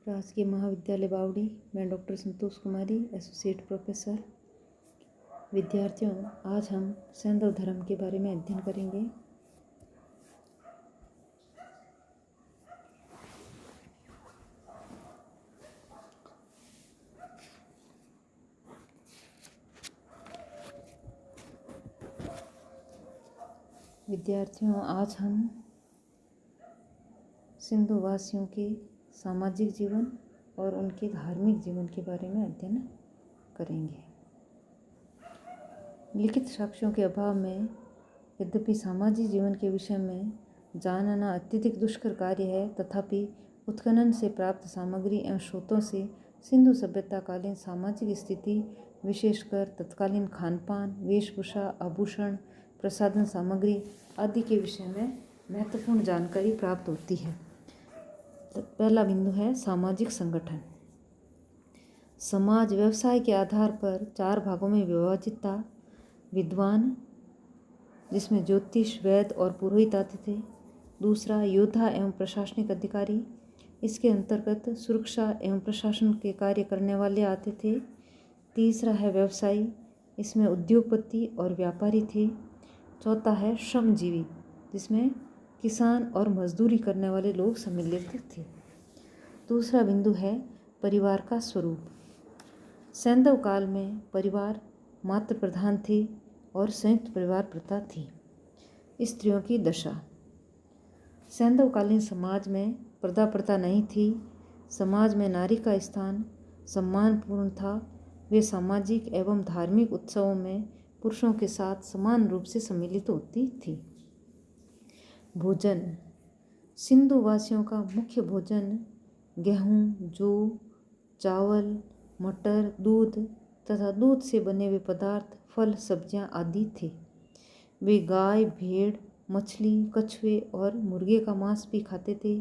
राजकीय महाविद्यालय बावड़ी। मैं डॉक्टर संतोष कुमारी, एसोसिएट प्रोफेसर। विद्यार्थियों, आज हम सैंधव धर्म के बारे में अध्ययन करेंगे। विद्यार्थियों, आज हम सिंधु वासियों के सामाजिक जीवन और उनके धार्मिक जीवन के बारे में अध्ययन करेंगे। लिखित साक्ष्यों के अभाव में यद्यपि सामाजिक जीवन के विषय में जानना अत्यधिक दुष्कर कार्य है, तथापि उत्खनन से प्राप्त सामग्री एवं स्रोतों से सिंधु सभ्यता कालीन सामाजिक स्थिति, विशेषकर तत्कालीन खानपान, वेशभूषा, आभूषण, प्रसाधन सामग्री आदि के विषय में महत्वपूर्ण जानकारी प्राप्त होती है। पहला बिंदु है सामाजिक संगठन। समाज व्यवसाय के आधार पर 4 भागों में विभाजित था। विद्वान, जिसमें ज्योतिष, वैद्य और पुरोहित आते थे। दूसरा, योद्धा एवं प्रशासनिक अधिकारी, इसके अंतर्गत सुरक्षा एवं प्रशासन के कार्य करने वाले आते थे। तीसरा है व्यवसायी, इसमें उद्योगपति और व्यापारी थे। चौथा है श्रमजीवी, जिसमें किसान और मजदूरी करने वाले लोग सम्मिलित थे। दूसरा बिंदु है परिवार का स्वरूप। सैंधव काल में परिवार मातृ प्रधान थे और संयुक्त परिवार प्रथा थी। स्त्रियों की दशा। सैंधवकालीन समाज में पर्दा प्रथा नहीं थी। समाज में नारी का स्थान सम्मानपूर्ण था। वे सामाजिक एवं धार्मिक उत्सवों में पुरुषों के साथ समान रूप से सम्मिलित होती थी। भोजन। सिंधु वासियों का मुख्य भोजन गेहूँ, जौ, चावल, मटर, दूध तथा दूध से बने हुए पदार्थ, फल, सब्जियां आदि थे। वे गाय, भेड़, मछली, कछुए और मुर्गे का मांस भी खाते थे।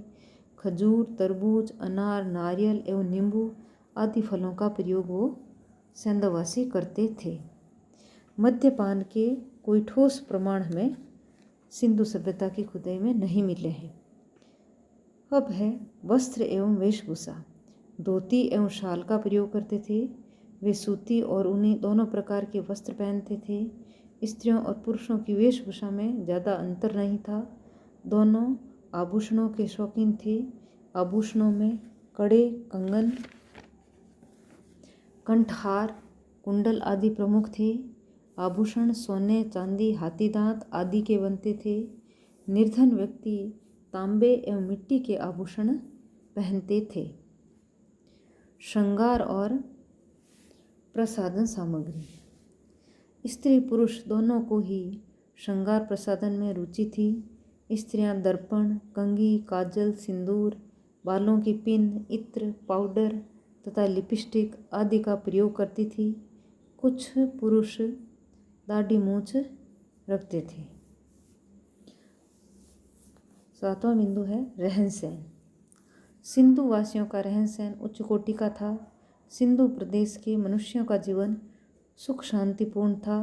खजूर, तरबूज, अनार, नारियल एवं नींबू आदि फलों का प्रयोग वो सैंधववासी करते थे। मद्यपान के कोई ठोस प्रमाण हमें सिंधु सभ्यता की खुदाई में नहीं मिले हैं। अब है वस्त्र एवं वेशभूषा। धोती एवं शाल का प्रयोग करते थे। वे सूती और ऊनी दोनों प्रकार के वस्त्र पहनते थे। स्त्रियों और पुरुषों की वेशभूषा में ज़्यादा अंतर नहीं था। दोनों आभूषणों के शौकीन थे। आभूषणों में कड़े, कंगन, कंठहार, कुंडल आदि प्रमुख थे। आभूषण सोने, चांदी, हाथीदांत आदि के बनते थे। निर्धन व्यक्ति तांबे एवं मिट्टी के आभूषण पहनते थे। श्रृंगार और प्रसाधन सामग्री। स्त्री पुरुष दोनों को ही श्रृंगार प्रसाधन में रुचि थी। स्त्रियां दर्पण, कंघी, काजल, सिंदूर, बालों की पिन, इत्र, पाउडर तथा लिपस्टिक आदि का प्रयोग करती थी। कुछ पुरुष दाढ़ी मूंछ रखते थे। 7वां बिंदु है रहन सहन। सिंधु वासियों का रहन सहन उच्च कोटि का था। सिंधु प्रदेश के मनुष्यों का जीवन सुख शांतिपूर्ण था।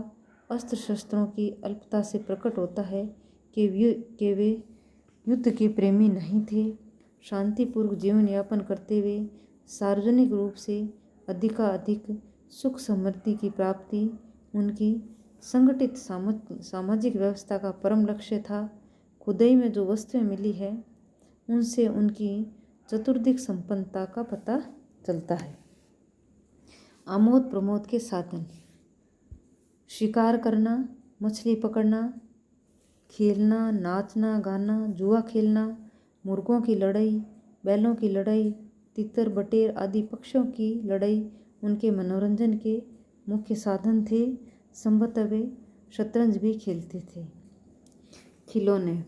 अस्त्र शस्त्रों की अल्पता से प्रकट होता है कि वे युद्ध के प्रेमी नहीं थे। शांतिपूर्वक जीवन यापन करते हुए सार्वजनिक रूप से अधिकाधिक सुख समृद्धि की प्राप्ति उनकी संगठित सामाजिक व्यवस्था का परम लक्ष्य था। खुदाई में जो वस्तुएं मिली है उनसे उनकी चतुर्दिक संपन्नता का पता चलता है। आमोद प्रमोद के साधन। शिकार करना, मछली पकड़ना, खेलना, नाचना, गाना, जुआ खेलना, मुर्गों की लड़ाई, बैलों की लड़ाई, तितर बटेर आदि पक्षियों की लड़ाई उनके मनोरंजन के मुख्य साधन थे। संभवतः वे शतरंज भी खेलते थे। खिलौने।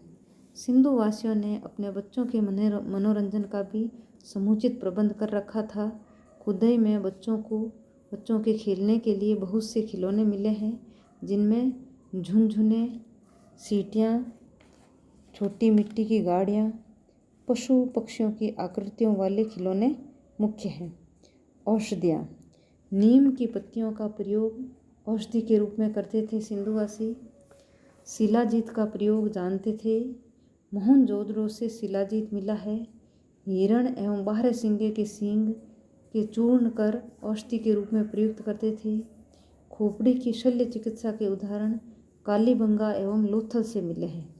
सिंधु वासियों ने अपने बच्चों के मनोरंजन का भी समुचित प्रबंध कर रखा था। खुदाई में बच्चों के खेलने के लिए बहुत से खिलौने मिले हैं, जिनमें झुनझुने, सीटियाँ, छोटी मिट्टी की गाड़ियाँ, पशु पक्षियों की आकृतियों वाले खिलौने मुख्य हैं। औषधियाँ। नीम की पत्तियों का प्रयोग औषधि के रूप में करते थे सिंधुवासी। शिलाजीत का प्रयोग जानते थे। मोहनजोदड़ो से शिलाजीत मिला है। हिरण एवं बारह सिंगे के सींग के चूर्ण कर औषधि के रूप में प्रयुक्त करते थे। खोपड़ी की शल्य चिकित्सा के उदाहरण कालीबंगा एवं लोथल से मिले हैं।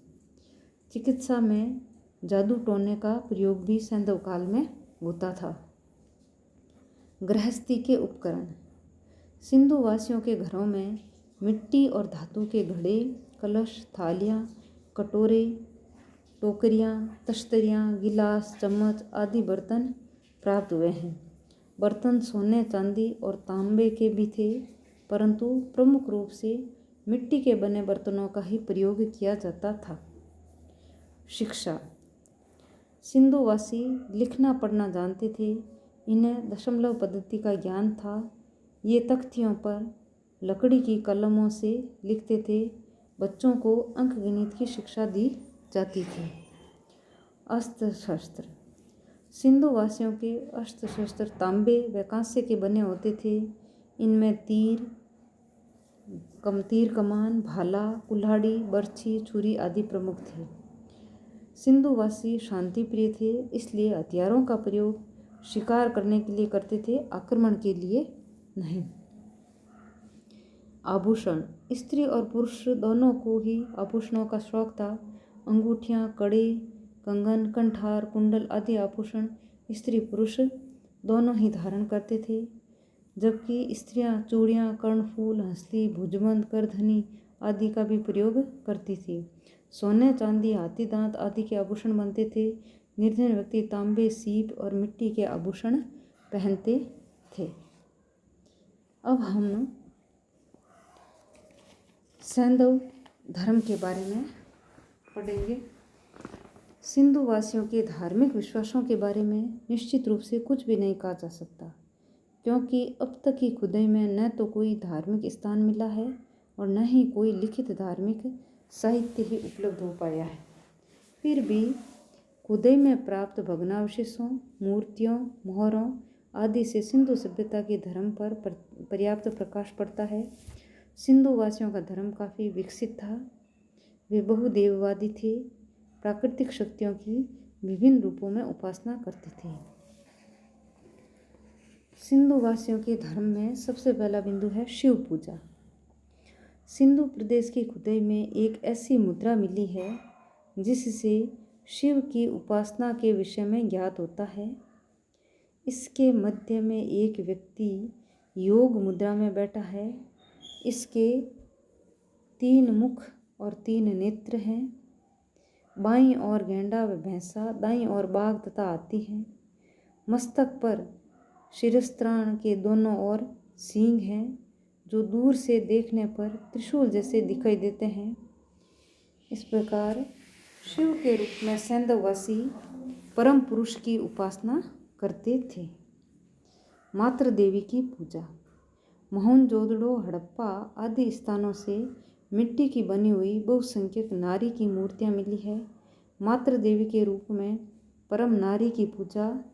चिकित्सा में जादू टोने का प्रयोग भी सैंधव काल में होता था। गृहस्थी के उपकरण। सिंधु वासियों के घरों में मिट्टी और धातु के घड़े, कलश, थालियाँ, कटोरे, टोकरियाँ, तश्तरियाँ, गिलास, चम्मच आदि बर्तन प्राप्त हुए हैं। बर्तन सोने, चांदी और तांबे के भी थे, परंतु प्रमुख रूप से मिट्टी के बने बर्तनों का ही प्रयोग किया जाता था। शिक्षा। सिंधुवासी लिखना पढ़ना जानते थे। इन्हें दशमलव पद्धति का ज्ञान था। ये तख्तियों पर लकड़ी की कलमों से लिखते थे। बच्चों को अंकगणित की शिक्षा दी जाती थी। अस्त्र शस्त्र। सिंधुवासियों के अस्त्र शस्त्र तांबे व कांस्य के बने होते थे। इनमें तीर, कमान, भाला, कुल्हाड़ी, बर्छी, छुरी आदि प्रमुख थे। सिंधुवासी शांति प्रिय थे, इसलिए हथियारों का प्रयोग शिकार करने के लिए करते थे, आक्रमण के लिए नहीं। आभूषण। स्त्री और पुरुष दोनों को ही आभूषणों का शौक था। अंगूठियाँ, कड़े, कंगन, कंठार, कुंडल आदि आभूषण स्त्री पुरुष दोनों ही धारण करते थे, जबकि स्त्रियां चूड़ियाँ, कर्णफूल, हंसली, भुजबंद, करधनी आदि का भी प्रयोग करती थी। सोने, चांदी, हाथी दांत आदि के आभूषण बनते थे। निर्धन व्यक्ति तांबे, सीप और मिट्टी के आभूषण पहनते थे। अब हम सैंधव धर्म के बारे में पढ़ेंगे। सिंधुवासियों के धार्मिक विश्वासों के बारे में निश्चित रूप से कुछ भी नहीं कहा जा सकता, क्योंकि अब तक की खुदाई में न तो कोई धार्मिक स्थान मिला है और न ही कोई लिखित धार्मिक साहित्य ही उपलब्ध हो पाया है। फिर भी खुदाई में प्राप्त भग्नावशेषों, मूर्तियों, मोहरों आदि से सिंधु सभ्यता के धर्म पर पर्याप्त प्रकाश पड़ता है। सिंधु वासियों का धर्म काफ़ी विकसित था। वे बहुदेववादी थे, प्राकृतिक शक्तियों की विभिन्न रूपों में उपासना करते थे। सिंधु वासियों के धर्म में सबसे पहला बिंदु है शिव पूजा। सिंधु प्रदेश की खुदाई में एक ऐसी मुद्रा मिली है जिससे शिव की उपासना के विषय में ज्ञात होता है। इसके मध्य में एक व्यक्ति योग मुद्रा में बैठा है। इसके 3 मुख और 3 नेत्र हैं। बाईं ओर गैंडा व भैंसा, दाईं ओर बाघ तथा हाथी हैं। मस्तक पर शिरस्त्राण के दोनों ओर सींग हैं, जो दूर से देखने पर त्रिशूल जैसे दिखाई देते हैं। इस प्रकार शिव के रूप में सैंधववासी परम पुरुष की उपासना करते थे। मातृ देवी की पूजा। मोहनजोदड़ो, हड़प्पा आदि स्थानों से मिट्टी की बनी हुई बहुसंख्यक नारी की मूर्तियाँ मिली है। मातृ देवी के रूप में परम नारी की पूजा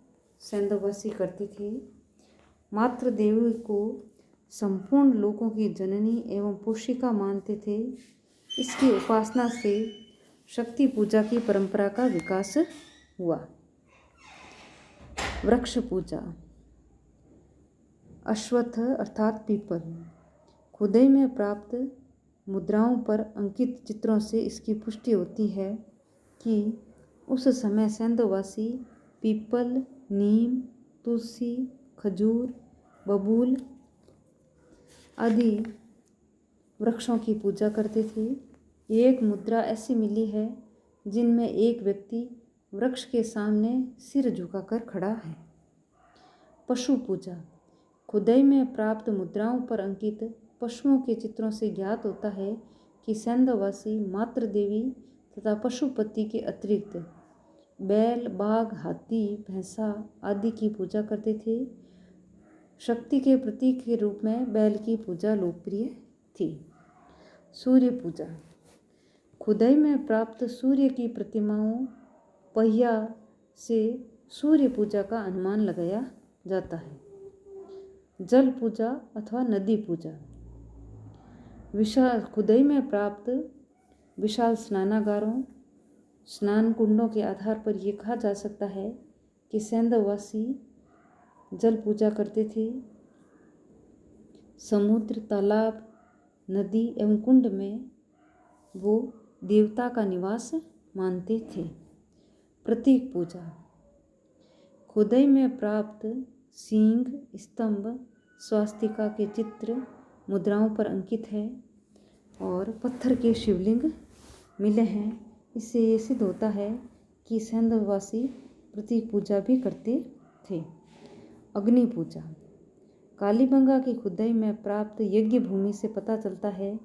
सैंधववासी करते थे। मातृ देवी को संपूर्ण लोकों की जननी एवं पोषिका मानते थे। इसकी उपासना से शक्ति पूजा की परंपरा का विकास हुआ। वृक्ष पूजा। अश्वत्थ अर्थात पीपल। खुदाई में प्राप्त मुद्राओं पर अंकित चित्रों से इसकी पुष्टि होती है कि उस समय सैंधववासी पीपल, नीम, तुलसी, खजूर, बबूल आदि वृक्षों की पूजा करते थे। एक मुद्रा ऐसी मिली है जिनमें एक व्यक्ति वृक्ष के सामने सिर झुकाकर खड़ा है। पशु पूजा। खुदाई में प्राप्त मुद्राओं पर अंकित पशुओं के चित्रों से ज्ञात होता है कि सैंधववासी मातृ देवी तथा पशुपति के अतिरिक्त बैल, बाघ, हाथी, भैंसा आदि की पूजा करते थे। शक्ति के प्रतीक के रूप में बैल की पूजा लोकप्रिय थी। सूर्य पूजा। खुदाई में प्राप्त सूर्य की प्रतिमाओं पहिया से सूर्य पूजा का अनुमान लगाया जाता है। जल पूजा अथवा नदी पूजा। विशाल खुदाई में प्राप्त विशाल स्नानागारों, स्नान कुंडों के आधार पर यह कहा जा सकता है कि सैंधववासी जल पूजा करते थे। समुद्र, तालाब, नदी एवं कुंड में वो देवता का निवास मानते थे। प्रतीक पूजा। खुदाई में प्राप्त सींग, स्तंभ, स्वास्तिका के चित्र मुद्राओं पर अंकित है और पत्थर के शिवलिंग मिले हैं। इससे ये सिद्ध होता है कि सैंधववासी प्रतीक पूजा भी करते थे। अग्नि पूजा। कालीबंगा की खुदाई में प्राप्त यज्ञ भूमि से पता चलता है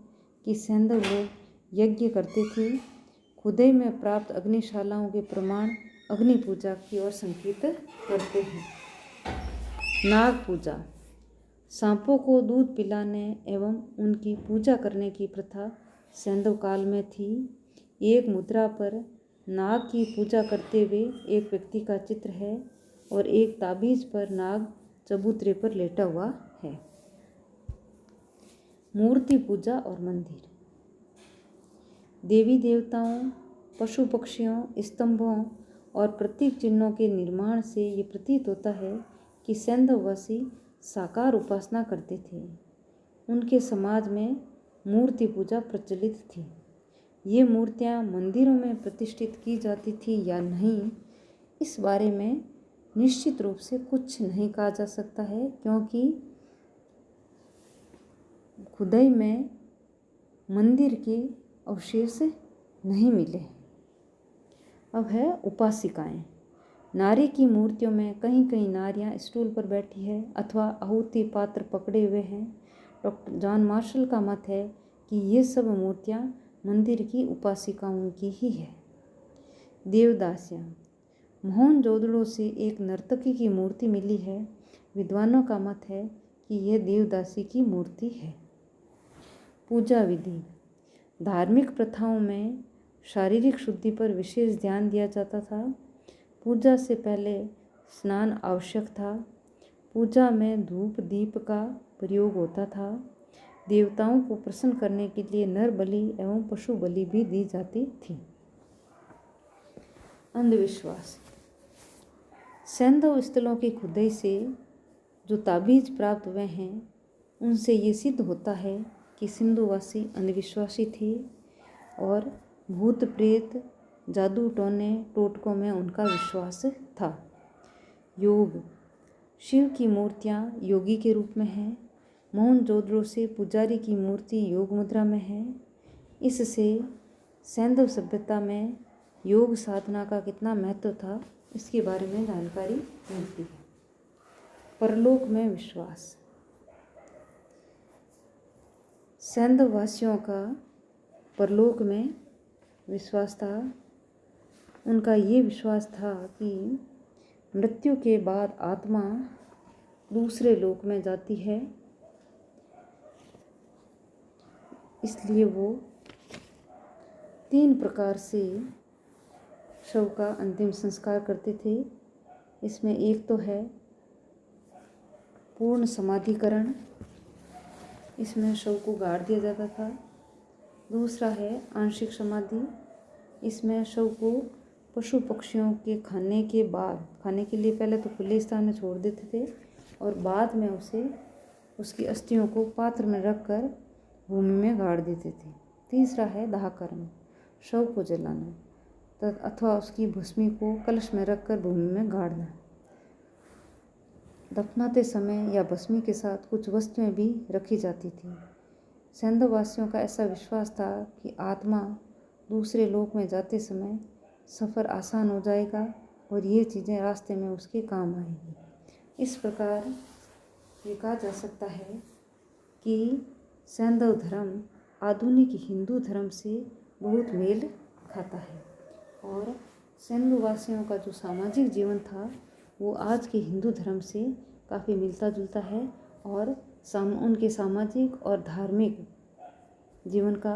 कि सैंधव लोग यज्ञ करते थे। खुदाई में प्राप्त अग्निशालाओं के प्रमाण अग्नि पूजा की ओर संकेत करते हैं। नाग पूजा। सांपों को दूध पिलाने एवं उनकी पूजा करने की प्रथा सैंधव काल में थी। एक मुद्रा पर नाग की पूजा करते हुए एक व्यक्ति का चित्र है और एक ताबीज पर नाग चबूतरे पर लेटा हुआ है। मूर्ति पूजा और मंदिर। देवी देवताओं, पशु पक्षियों, स्तंभों और प्रतीक चिन्हों के निर्माण से ये प्रतीत होता है कि सैंधववासी साकार उपासना करते थे। उनके समाज में मूर्ति पूजा प्रचलित थी। ये मूर्तियाँ मंदिरों में प्रतिष्ठित की जाती थी या नहीं, इस बारे में निश्चित रूप से कुछ नहीं कहा जा सकता है, क्योंकि खुदाई में मंदिर के अवशेष नहीं मिले। अब है उपासिकाएं। नारी की मूर्तियों में कहीं कहीं नारियां स्टूल पर बैठी है अथवा आहुति पात्र पकड़े हुए हैं। डॉक्टर जॉन मार्शल का मत है कि ये सब मूर्तियां मंदिर की उपासिकाओं की ही है। देवदासियां। मोहनजोदड़ो से एक नर्तकी की मूर्ति मिली है। विद्वानों का मत है कि यह देवदासी की मूर्ति है। पूजा विधि। धार्मिक प्रथाओं में शारीरिक शुद्धि पर विशेष ध्यान दिया जाता था। पूजा से पहले स्नान आवश्यक था। पूजा में धूप दीप का प्रयोग होता था। देवताओं को प्रसन्न करने के लिए नर बलि एवं पशु बलि भी दी जाती थी। अंधविश्वास। सैंधव स्थलों की खुदाई से जो ताबीज प्राप्त हुए हैं, उनसे ये सिद्ध होता है कि सिंधुवासी अंधविश्वासी थे और भूत प्रेत, जादू टोने टोटकों में उनका विश्वास था। योग। शिव की मूर्तियाँ योगी के रूप में हैं। मोहनजोदड़ो से पुजारी की मूर्ति योग मुद्रा में है। इससे सैंधव सभ्यता में योग साधना का कितना महत्व था, इसके बारे में जानकारी मिलती है। परलोक में विश्वास। सैंधव वासियों का परलोक में विश्वास था। उनका ये विश्वास था कि मृत्यु के बाद आत्मा दूसरे लोक में जाती है, इसलिए वो 3 प्रकार से शव का अंतिम संस्कार करते थे। इसमें एक तो है पूर्ण समाधिकरण, इसमें शव को गाड़ दिया जाता था। दूसरा है आंशिक समाधि, इसमें शव को पशु पक्षियों के खाने के बाद, खाने के लिए पहले तो खुले स्थान में छोड़ देते थे और बाद में उसकी अस्थियों को पात्र में रखकर भूमि में गाड़ देते थे। तीसरा है दाहकर्म, शव को जलाना अथवा उसकी भस्मी को कलश में रखकर भूमि में गाड़ना। दफनाते समय या भस्मी के साथ कुछ वस्तुएं भी रखी जाती थी। सैंधव वासियों का ऐसा विश्वास था कि आत्मा दूसरे लोक में जाते समय सफ़र आसान हो जाएगा और ये चीज़ें रास्ते में उसके काम आएंगी। इस प्रकार ये कहा जा सकता है कि सैंधव धर्म आधुनिक हिंदू धर्म से बहुत मेल खाता है और सैंधव वासियों का जो सामाजिक जीवन था वो आज के हिंदू धर्म से काफ़ी मिलता जुलता है और उनके सामाजिक और धार्मिक जीवन का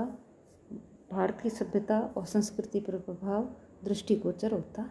भारत की सभ्यता और संस्कृति पर प्रभाव दृष्टिगोचर होता